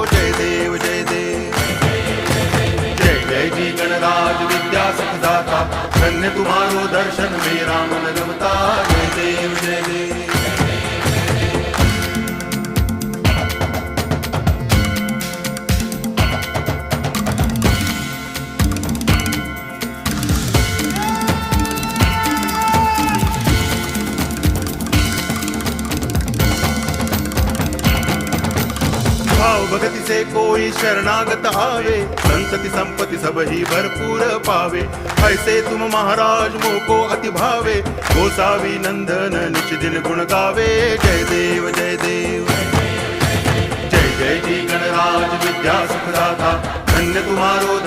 जय देव जय देव। जय जय जी गणराज विद्या सुखदाता, धन्य तुम्हारो दर्शन मेरा मन रमता। जय देव जय देव। भाव भगति से कोई शरणागत आवे, संतति संपत्ति सब ही भरपूर पावे। ऐसे तुम महाराज मोको अति भावे, गोसावी नंदन निच दिन गुण गावे। जय देव जय देव। जय जय जी गणराज विद्या सुखदाता, धन्य तुम्हारो